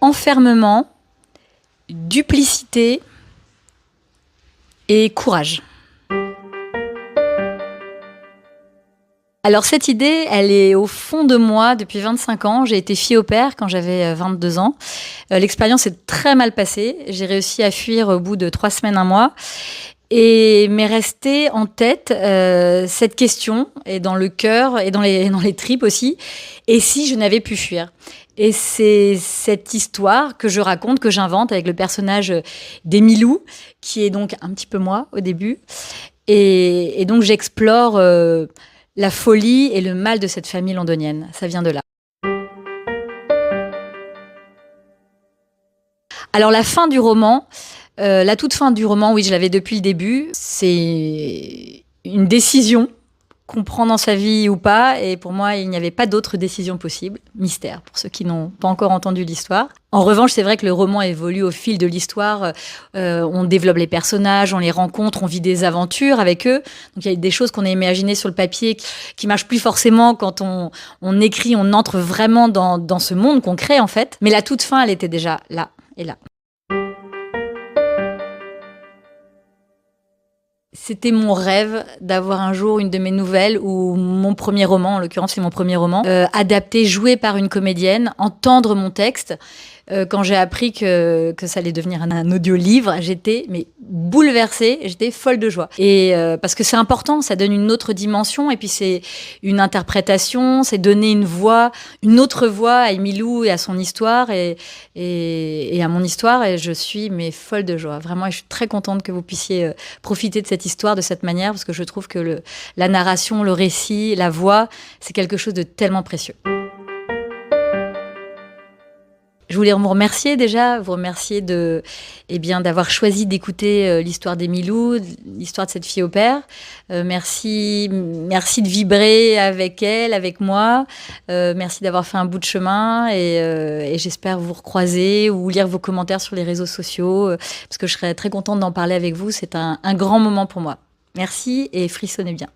enfermement, duplicité et courage. Alors cette idée, elle est au fond de moi depuis 25 ans. J'ai été fille au père quand j'avais 22 ans. L'expérience s'est très mal passée. J'ai réussi à fuir au bout de 3 semaines, 1 mois. Et m'est restée en tête cette question, et dans le cœur, et dans les tripes aussi. Et si je n'avais pu fuir? Et c'est cette histoire que je raconte, que j'invente avec le personnage d'Emilou, qui est donc un petit peu moi au début. Et donc j'explore la folie et le mal de cette famille londonienne. Ça vient de là. Alors la fin du roman, la toute fin du roman, oui, je l'avais depuis le début. C'est une décision qu'on prend dans sa vie ou pas. Et pour moi, il n'y avait pas d'autre décision possible. Mystère, pour ceux qui n'ont pas encore entendu l'histoire. En revanche, c'est vrai que le roman évolue au fil de l'histoire. On développe les personnages, on les rencontre, on vit des aventures avec eux. Donc il y a des choses qu'on a imaginées sur le papier qui marchent plus forcément quand on écrit, on entre vraiment dans ce monde qu'on crée en fait. Mais la toute fin, elle était déjà là et là. C'était mon rêve d'avoir un jour une de mes nouvelles ou mon premier roman, en l'occurrence c'est mon premier roman, adapté, joué par une comédienne, entendre mon texte. Quand j'ai appris que ça allait devenir un audio-livre, j'étais bouleversée, j'étais folle de joie. Et parce que c'est important, ça donne une autre dimension, et puis c'est une interprétation, c'est donner une voix, une autre voix à Emilou et à son histoire et à mon histoire, et je suis folle de joie. Vraiment, et je suis très contente que vous puissiez profiter de cette histoire de cette manière, parce que je trouve que la narration, le récit, la voix, c'est quelque chose de tellement précieux. Je voulais vous remercier déjà, d'avoir choisi d'écouter l'histoire d'Emilou, l'histoire de cette fille au père. Merci de vibrer avec elle, avec moi. Merci d'avoir fait un bout de chemin, et j'espère vous recroiser ou lire vos commentaires sur les réseaux sociaux, parce que je serais très contente d'en parler avec vous. C'est un grand moment pour moi. Merci et frissonnez bien.